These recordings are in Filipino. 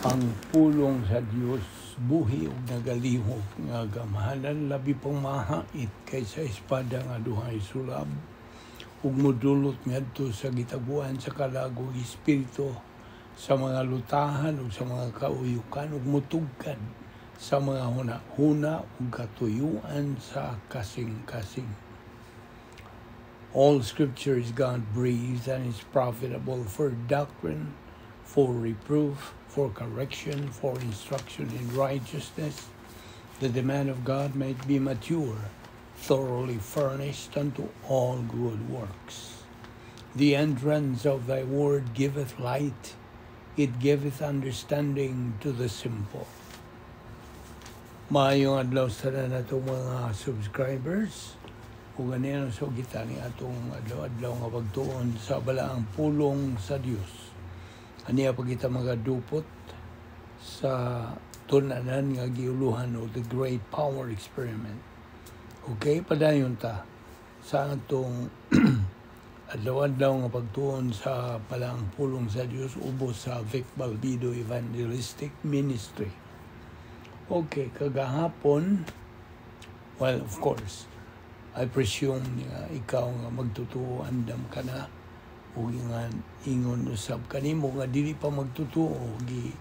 Ang pulong sa Dios buhi ug nagalihok nga gamahanan labi pang mahait kaysa espada nga duhay sulab ug modulot ngadto sa gitaguan sa kalagog espiritu sa mga lutahan ug sa mga kauyukan ug mutugkad sa mga hunahuna ug katuyuan sa kasing-kasing. All scripture is God-breathed and is profitable for doctrine, for reproof, for correction, for instruction in righteousness, that the man of God might be mature, thoroughly furnished unto all good works. The entrance of thy word giveth light, it giveth understanding to the simple. Maayong adlaw sa natong mga subscribers, ug ganyan so kita ni atong adlaw-adlaw nga pagtuon sa balaang pulong sa Dios. Aniya pa kita magadupot sa tunanan nga giuluhan o the Great Power Experiment. Okay, padayon ta sa atong adlaw-adlaw nga pagtuon sa balaang pulong sa Dios ubos sa Vic Balbido Evangelistic Ministry. Okay, kagahapon, well, of course, I presume nga ikaw nga magtutuo andam ka na o nga ingon usab kanimo nga dili pa magtutuo gi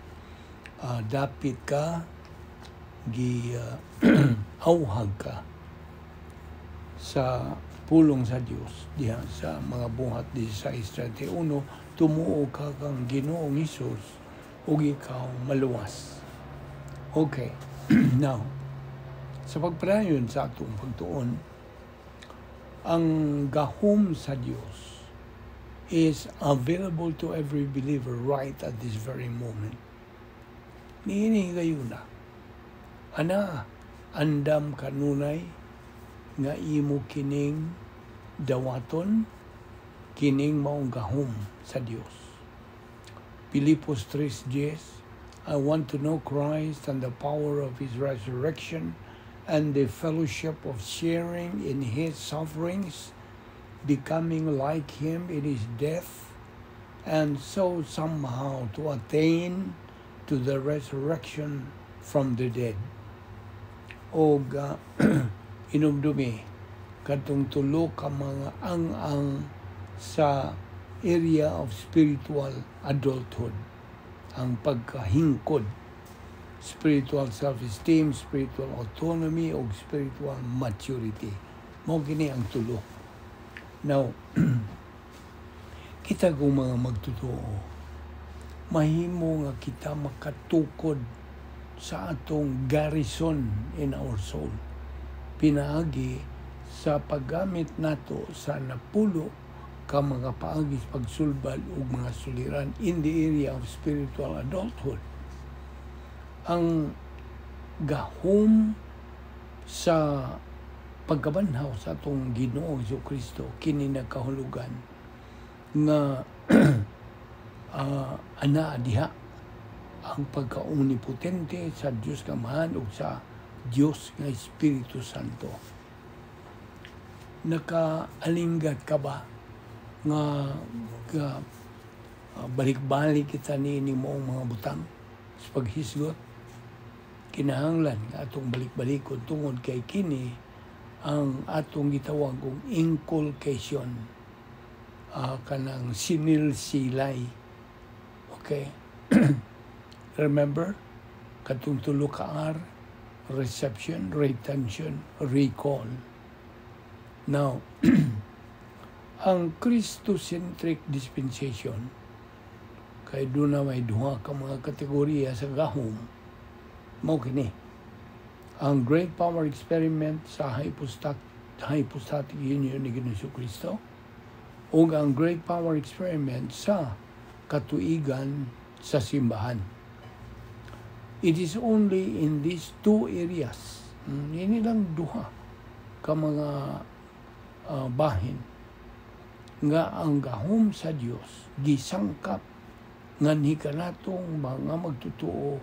dapit ka gi auhag ka sa pulong sa Dios diha sa mga buhat 16:31 tumuo ka kang Ginoong Hesus ug ikaw maluwas. Okay. Now, sa pagpadayon sa atong pagtuon, ang gahom sa Dios is available to every believer right at this very moment. Niini kayo na. Ana, andam kanunay nga imo kining dawaton, kining maong gahom sa Dios. Pilipos 3:10, I want to know Christ and the power of His resurrection and the fellowship of sharing in His sufferings, becoming like Him in His death, and so somehow to attain to the resurrection from the dead. O inumdumi, katong tulo ka mga ang sa area of spiritual adulthood, ang pagkahingkod, spiritual self-esteem, spiritual autonomy, o spiritual maturity. Mao gini ang tulo. Now, kita kung mga magtutuo, mahimo nga kita makatukod sa atong garrison in our soul. Pinaagi sa paggamit nato sa napulo ka mga paagis pagsulbal ug mga suliran in the area of spiritual adulthood. Ang gahom sa pagkabanhaw sa atong Ginoo Jesucristo kini nagkahulugan nga ana diha ang pagka-omnipotente sa Dios kamahan ug sa Dios nga Espiritu Santo. Nakaalinggat ka ba nga balik-balik kita ni moong mga butang sa paghisgot? Kinahanglan nga atong balik-balikon tungod kay kini ang atong gitawag og inculcation, kanang sinilsilay. Okay? Remember, katong tulo ka R, reception, retention, recall. Now, ang Christocentric dispensation, kay doon na may duha ka mga kategorya sa gahom, mao kini. Ang Great Power Experiment sa Hypostatic Union ni Ginoong Jesucristo o ang Great Power Experiment sa katuigan sa simbahan. It is only in these two areas, ini lang duha ka mga bahin, nga ang gahom sa Dios gisangkap nganhi kanatong mga magtutuo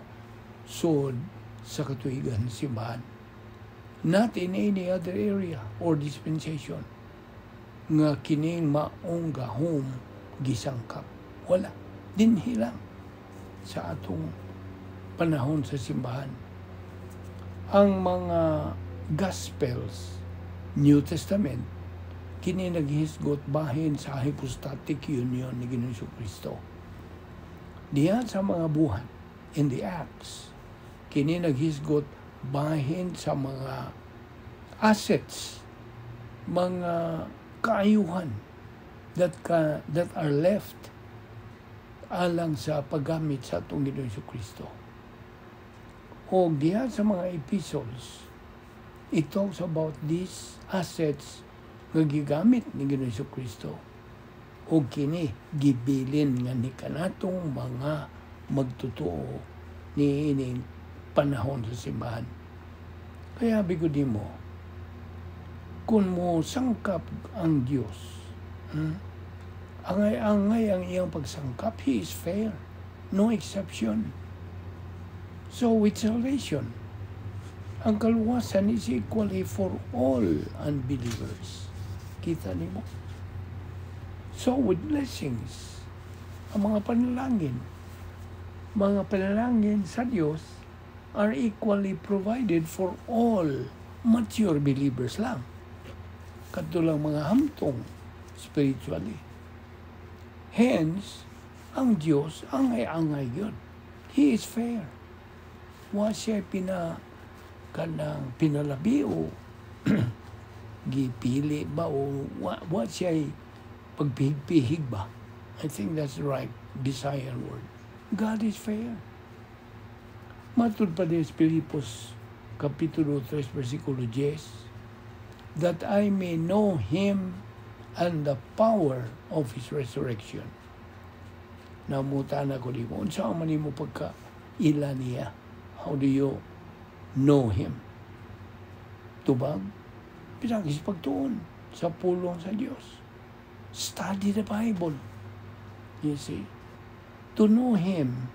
sod sa katuigan simbahan. Not in any other area or dispensation nga kining maong gahom gisangkap. Wala. Dinhi lang sa atong panahon sa simbahan. Ang mga Gospels, New Testament, kini naghisgot bahin sa hypostatic union ni Ginoong Kristo. Diyan sa mga buhat, in the Acts, kini naghisgot bahin sa mga assets, mga kaayuhan that are left alang sa paggamit sa atong Ginoong Kristo. O diyan sa mga epistles, it talks about these assets nga gigamit ni Ginoong Kristo. O kini gibilin nga ni kanatong mga magtotoo ni ining panahon sa simbahan. Kaya bigod mo, kung mo sangkap ang Diyos, angay-angay ang iyang pagsangkap, He is fair, no exception. So with salvation, ang kaluwasan is equally for all unbelievers. Kita niyo? So with blessings, ang mga panalangin sa Diyos are equally provided for all mature believers lang. Katulang mga hamtong spiritually. Hence, ang Diyos angay-angay yun. He is fair. Wa siya pinalabi o gipili ba o wa siya pagpihig-pihig ba. I think that's the right Bisaya word. God is fair. Matud pa din Filipos Kapitulo 3, versikulo 10, that I may know Him and the power of His resurrection. Namutan ako di mo. Unsa man mo pagka-ila niya? How do you know Him? Tubag? Pinagis pagtuon sa pulong sa Diyos. Study the Bible. You see? To know Him,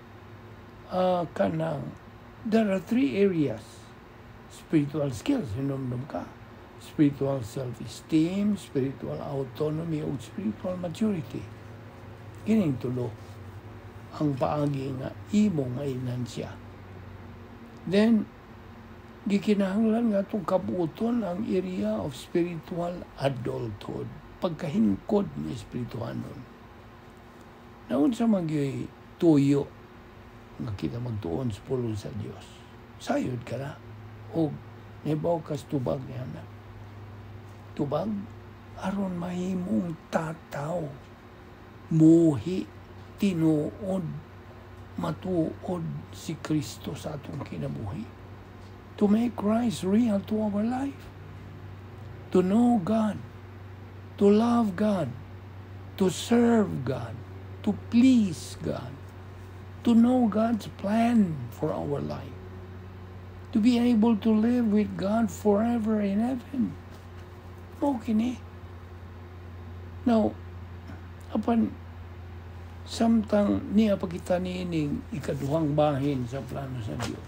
there are 3 areas. Spiritual skills, hinumdum ka. Spiritual self-esteem, spiritual autonomy, o spiritual maturity. Kining tulo ang paagi nga imo nga inansya. Then, gikinahanglan nga itong kabuton ang area of spiritual adulthood. Pagkahingkod ng espirituhanon. Naun sa mga tuyo nga kita magtuon sa pulong sa Diyos. Sayod ka na. O nebaw kas tubag niya na. Tubag, aron mahimong tataw, muhi, tinuod, matuod si Kristo sa atong kinabuhi. To make Christ real to our life. To know God. To love God. To serve God. To please God. To know God's plan for our life. To be able to live with God forever in heaven. Okay. Now, apan samtang niya pagkita niining ikaduhang bahin sa plano sa Diyos.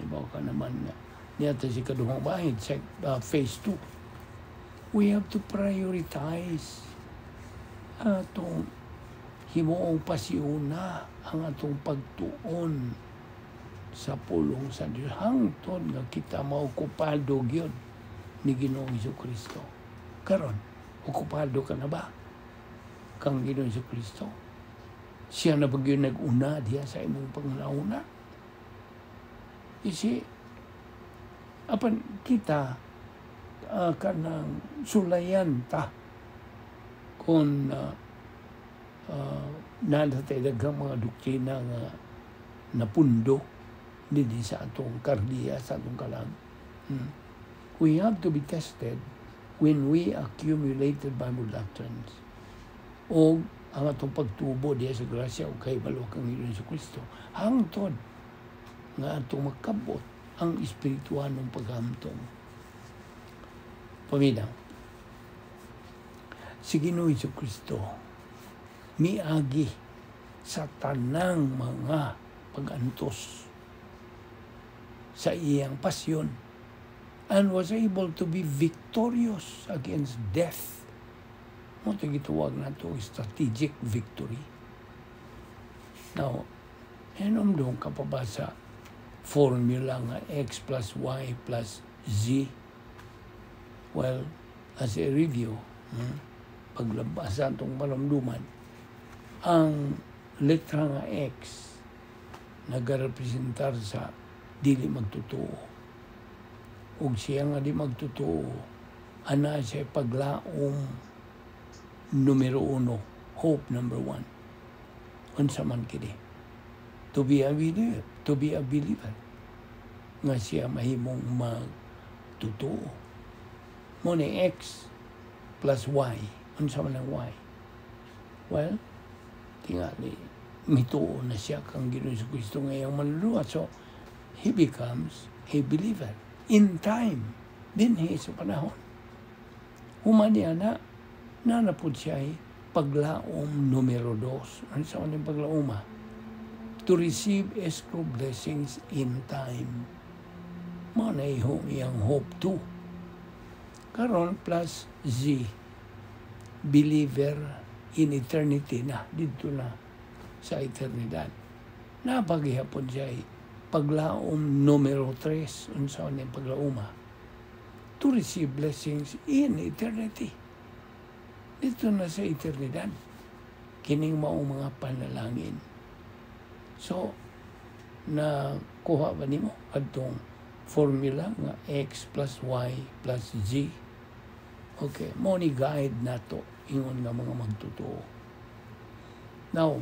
Ibaw ka naman nga. Niya ta si ikaduhang bahin, phase 2. We have to prioritize atong himuong pasiuna ang atong pagtuon sa pulong sa Diyos. Hangtod nga kita maokupado gyud ni Ginoong Kristo. Karon, okupado ka na ba kang Ginoong Kristo? Siya na bagyo nag-una diya sa imong pangunauna. Isi, apan kita kanang sulayan ta kung nadatay daghang mga doktrina nga napundo dili sa atong kardiya, sa atong kalag. We have to be tested when we accumulated Bible doctrines. O ang atong pagtubo diya sa grasya o kay balo kang Ginoong Kristo. Hangtod nga atong makabot ang espirituanong paghamtong. Paminaw, si Ginoong Kristo miagi sa tanang mga pag-antos sa iyang pasyon and was able to be victorious against death. Ito gituwag na ito strategic victory. Now, Hinom doon kapabasa formula nga x plus y plus z. Well, as a review, paglabasa itong malamduman, ang letra nga x nagarepresentar sa dili magtotoo. Ug siya nga di magtotoo, ana siya paglaom numero 1, hope number 1. Unsa man kini? To be a believer. Nga siya mahimong magtotoo. Mo ni x plus y. Unsa man ang y? Well, tingali mituo na siya kang Ginoong Jesucristo ngayong manluluwa. So, he becomes a believer in time. Dinhi sa panahon. Humaniya na nanapod siya ay paglaom numero 2. Ano sa kanang paglaoma? To receive escrow blessings in time. Mana iyang hope 2. Karon plus Z. Believer in eternity na. Dito na sa eternidad. Napaghihapon siya ay paglaom numero 3. Unsa kanang paglaoma? To receive blessings in eternity. Dito na sa eternidad. Kining mao mga panalangin. So, nakuha ba nimo adtong formula nga x plus y plus z? Okay, mo ni guide nato ingon nga mga magtotoo. Now,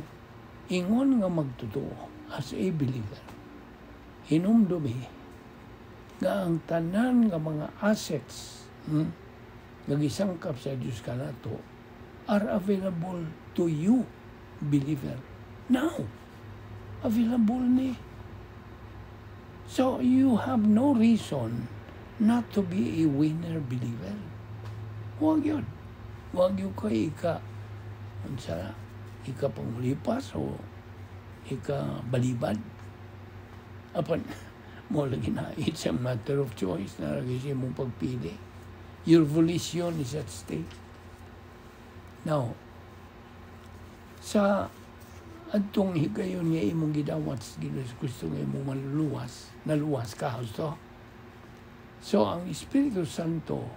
ingon nga magtotoo as a believer, hinumdumi nga ang tanan nga mga assets nga gisangkap sa Dios kanato are available to you, believer. Now, available ni. So, you have no reason not to be a winner believer. Huwag yun. Huwag yun ko ika pangulipas o ika balibad. Apan, mo lagi na, it's a matter of choice na lagi siya mong pagpili. Your volition is at stake. Now, sa adtong higayon nga imong gidawat sa Ginoong Jesucristo nga imong naluwas ka to. So ang Espiritu Santo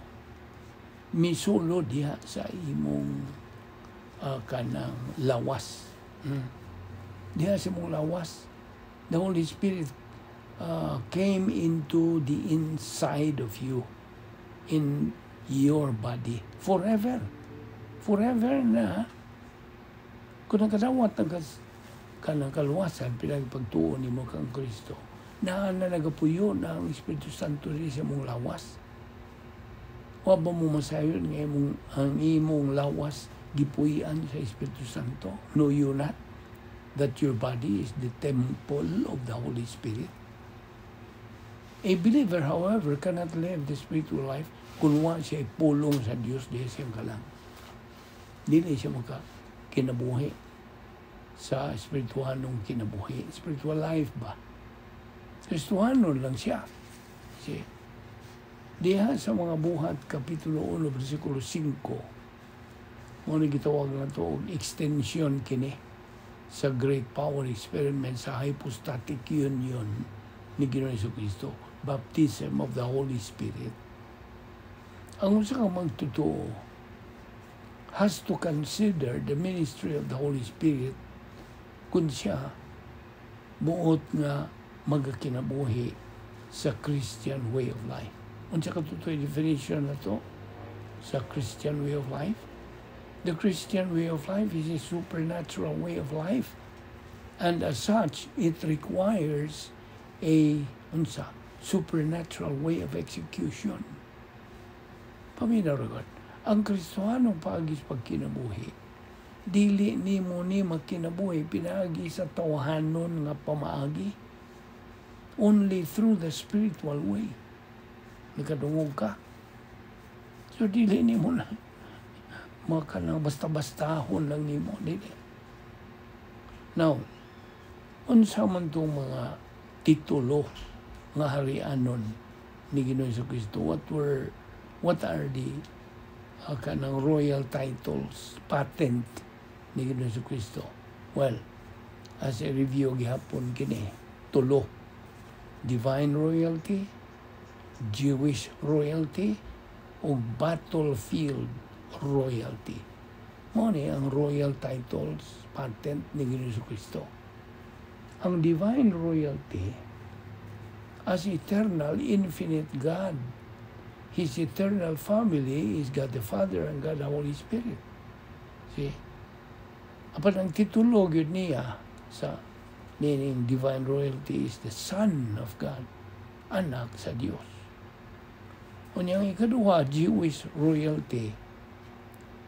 misulod diha sa imong kanang lawas. Diha sa imong lawas, the Holy Spirit came into the inside of you, in your body, forever. Forever na. Kung nakadawat kanang kaluwasan, pinagpagtuon ni mo kang Kristo, na nagapuyo na ang Espiritu Santo rin sa mong lawas. Wa ba mo masayon nga ang imong lawas gipuyan sa Espiritu Santo? Know you not that your body is the temple of the Holy Spirit? A believer, however, cannot live the spiritual life kung wa siya pulong sa Diyos diya siyang kalang. Dili siya kinabuhi sa espirituanong kinabuhi. Spiritual life ba? Espirituano lang siya. Diha sa mga buhat, Kapitulo 1, versikulo 5, muna gitawag na ito, extension kini sa great power experiment sa hypostatic union ni Ginoong Jesucristo, baptism of the Holy Spirit. Ang usa ka magtotoo has to consider the ministry of the Holy Spirit kung siya buot nga magkinabuhi sa Christian way of life. Unsa ka tutoy definition na to sa Christian way of life? The Christian way of life is a supernatural way of life, and as such, it requires a supernatural way of execution. Paminaw ang Kristohanong paagis pagkinabuhi, dili nimo ni magkinabuhi pinaagi sa tawhanon nga pamaagi. Only through the spiritual way. Nakadungog ka. So dili nimo na maka nang basta-bastahon lang nimo, dili. Now, unsa man tong mga titulo nga harianon ni Ginoong Jesucristo? What are the kanang royal titles, patent ni Ginoong Jesucristo? Well, as a review gihapon kini tulo: divine royalty, Jewish royalty, o battlefield royalty. Mo ni ang royal titles, patent ni Jesucristo. Ang divine royalty, as eternal, infinite God, His eternal family is God the Father and God the Holy Spirit. See? Apan ang titulo yun niya sa meaning divine royalty is the Son of God, anak sa Diyos. Unyang ikaduha, Jewish royalty,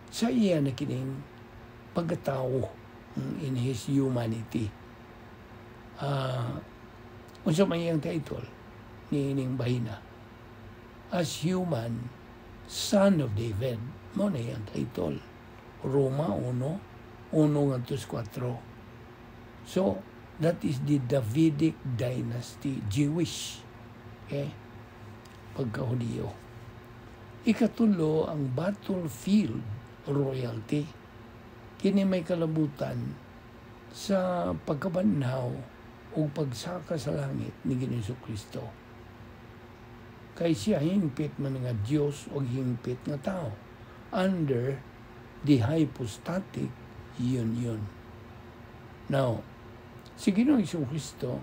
sa iya na kining pagkatao in His humanity. Unsa man iyang title ni ining bahina? As human, Son of David, mo na iyang title. Roma 1:4. So, that is the Davidic dynasty, Jewish. Okay? Pagka-Hudiyo. Ikatulo, ang battlefield royalty. Kini may kalabutan sa pagkabanhaw o pagsaka sa langit ni Jesucristo. Kay siya hingpit man nga Diyos o hingpit nga tao under the hypostatic union. Now, si Ginoong Jesucristo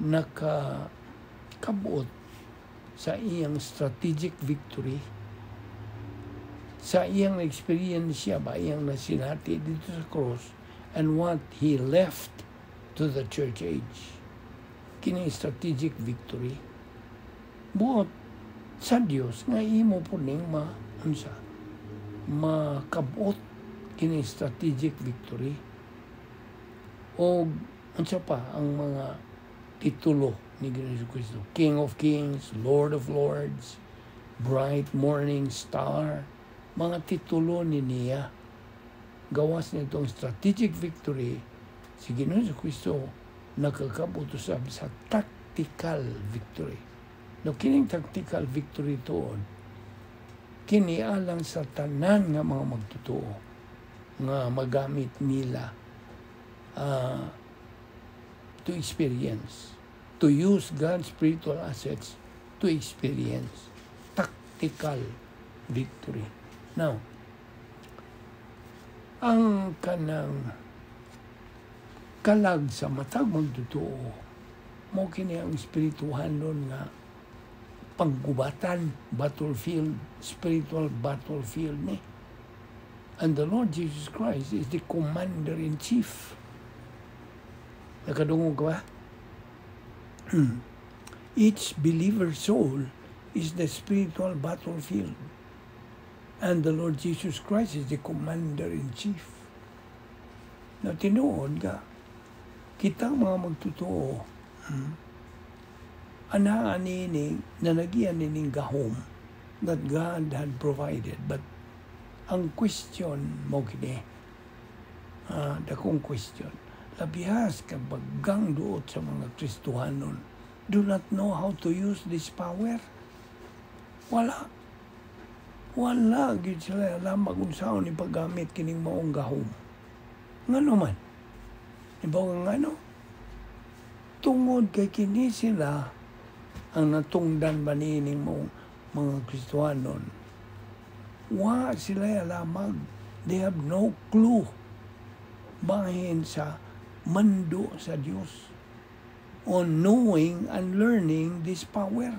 nakakabuot sa iyang strategic victory, sa iyang experience siya ba, iyang nasinati dito sa cross, and what He left to the church age. Kini strategic victory. Buot sa Dios nga imo po ning makabuot kini strategic victory. O unsa pa ang mga titulo ni Jesucristo? King of Kings, Lord of Lords, Bright Morning Star, mga titulo ni niya. Gawas nitong strategic victory, si Jesucristo nakakabot sa tactical victory. No, kining tactical victory tuon, kini alang sa tanan nga mga magtotoo nga magamit nila to experience, to use God's spiritual assets to experience tactical victory. Now, ang kanang kalag sa matag magtotoo, mo kini ang espirituhanon nga panggubatan, battlefield, spiritual battlefield ni. And the Lord Jesus Christ is the commander-in-chief. Nakadungog ba? Each believer's soul is the spiritual battlefield. And the Lord Jesus Christ is the commander-in-chief. Na tinuod ka, kita mga magtotoo, anaan nining nanagian nining gahom that God had provided. But ang question mo kini, dakong question, labihas kapag gangduot sa mga Kristohanon, do not know how to use this power. Wala. Wala, gid sila alam magunsaon ni paggamit kining maong gahom. Ngano man? Ibaw nga ano? Tungod kay kini sila ang natungdan ba nining mga Kristohanon. Wa sila alamag. They have no clue bahin sa mando sa Dios on knowing and learning this power.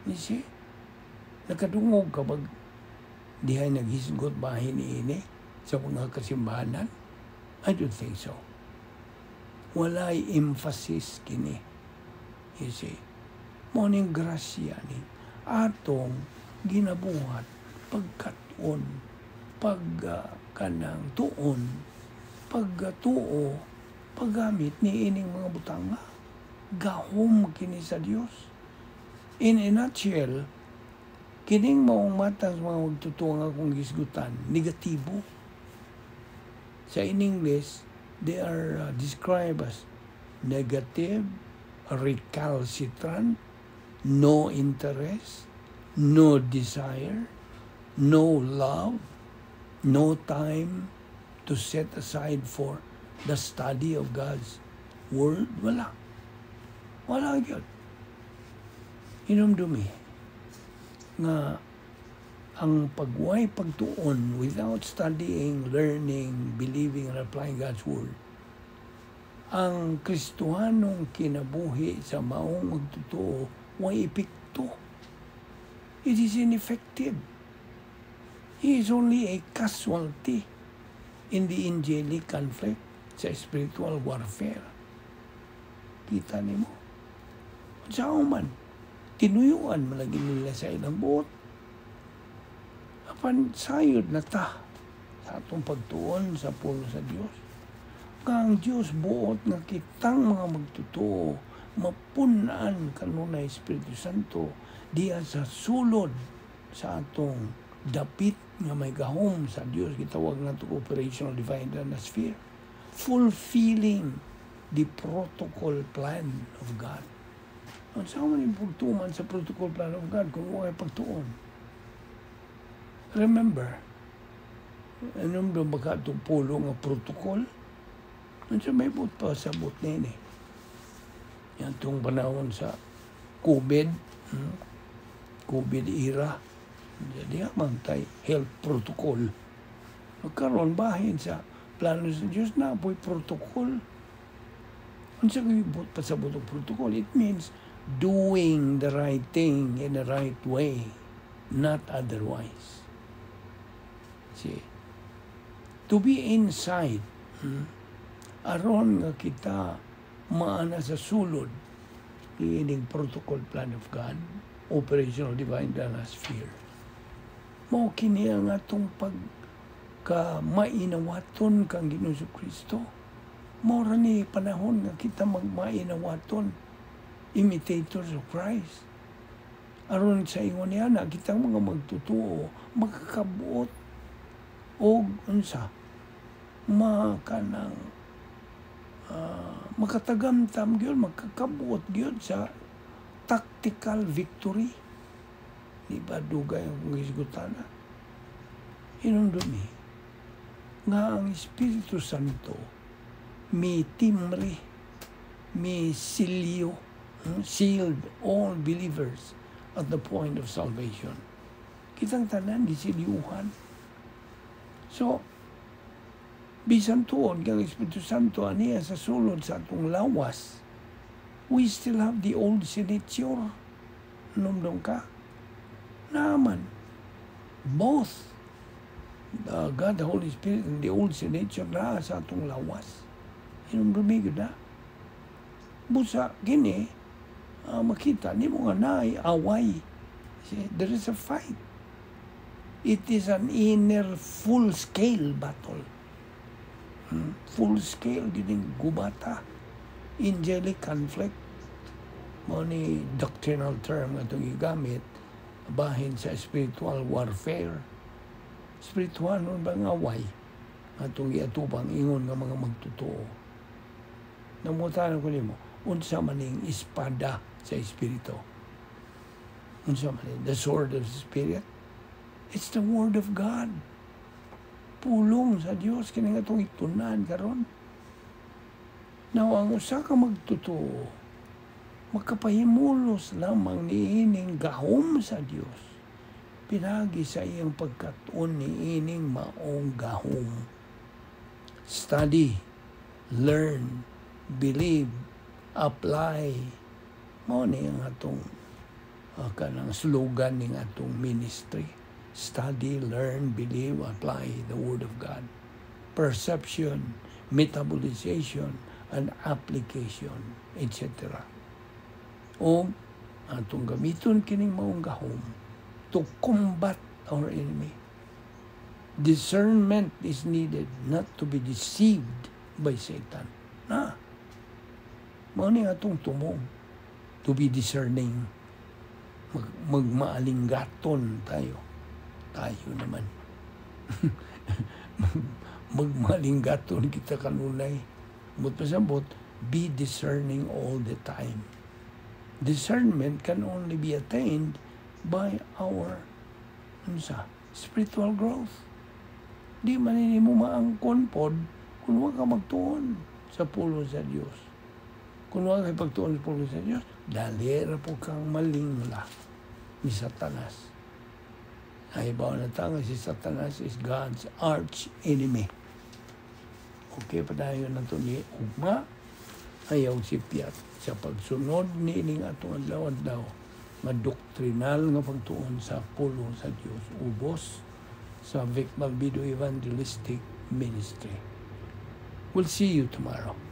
You see? Nakadungog kapag dihay naghisgot bahin ini sa mga kasimbahanan? I don't think so. Walay emphasis kini. You see? Morning grasya ni atong ginabuhat pagkaton, pagkanang tuon, pagtuo, paggamit ni ining mga butanga. Gahom kini sa Dios. In a nutshell, kining maong matang mga magtutuo nga kong gisgutan, negatibo. Sa in English, they are described as negative, recalcitrant, no interest, no desire, no love, no time to set aside for the study of God's Word, wala. Wala yun. Inumdumi nga ang pagway pagtuon without studying, learning, believing, and applying God's Word, ang Kristohanong kinabuhi sa maong magtotoo way epekto. It is ineffective. He is only a casualty in the angelic conflict sa spiritual warfare. Kita ni mo. Sa man, tinuyuan malagi nila sa ilang buot. Apan sayod na ta sa atong pagtuon sa pulo sa Dios. Kang Dios buot nga kitang mga magtutuo, mapunan kanunay Espiritu Santo diya sa sulod sa atong dapit nga may gahom sa Dios. Gitawag na ito operational divine atmosphere. Fulfilling the protocol plan of God. Ang saan man yung pagtuman sa protocol plan of God kung huwag pagtuon? Remember, anong doon baka itong pulo nga protocol? Ang sa may but pa sa but na yun eh. Yan itong panahon sa COVID, COVID era. Jadi mantay health protocol. Magkaroon bahin sa plano sa Diyos na apoy protocol. Ang sa but pa sa butong protocol, it means doing the right thing in the right way, not otherwise. See, to be inside, aron nga kita maana sa sulod, ining protocol plan of God, operational divine atmosphere. Mao kini ang atong pagka mainawaton kang Ginoong Kristo. Mao ra ni panahon nga kita magmainawaton, imitators of Christ. Aron sa ingon niya na kitang mga magtutuo, makakabuot o unsa makanang makatagamtam gyud, makakabuot gyud sa tactical victory. Di ba dugay ang gisgutana? Inundumi nga ang Espiritu Santo may timbre, may silyo, sealed all believers at the point of salvation. Kitang tanan gisilyuhan. So, bisan tuon kang Espiritu Santo aniya sa sulod sa atong lawas, we still have the old signature. Numdum ka? Naman. Both God, the Holy Spirit, and the old signature na sa atong lawas. Numdumi ko na. Busa, gini, makita, ni mo nga naay away. See, there is a fight. It is an inner full-scale battle. Full-scale, gining gubata. Angelic conflict. Mo ni doctrinal term nga itong igamit bahin sa spiritual warfare. Spiritual nun ba nga away? Atong iatupang ingon nga mga magtutuo. Namutanan ko nimo, unsa maning espada sa espiritu? Unsa maning the sword of the Spirit? It's the Word of God. Pulong sa Dios kini nga itong itunan karon. Now, ang usa ka magtutuo, makapahimulos lamang niining gahom sa Dios. Pinagi sa iyang pagkatuon niining maong gahom. Study, learn, believe, apply. Mao ni ang atong kanang slogan ning atong ministry. Study, learn, believe, apply the Word of God. Perception, metabolization, and application, etc. O atong gamiton kining maong gahom to combat our enemy. Discernment is needed, not to be deceived by Satan. Na, mao ni atong tumong to be discerning. Magmaalinggaton tayo. Tayo naman. Magmaalinggaton kita kanunay. But pasabot, be discerning all the time. Discernment can only be attained by our spiritual growth. Di man mo maangkon pod Kung wag ka magtuon sa pulo sa Dios, kung wag ka pagtuon sa pulo sa Dios, dalira po kang malingla ni Satanas. Ay ba na tanga si Satanas is God's arch enemy. Okay pa tayo na ito ni Ugma, ayaw si Piat sa pagsunod ni ining atong adlaw-adlaw nga doktrinal nga pagtuon sa pulo sa Dios, ubos sa Vic Malbido Evangelistic Ministry. We'll see you tomorrow.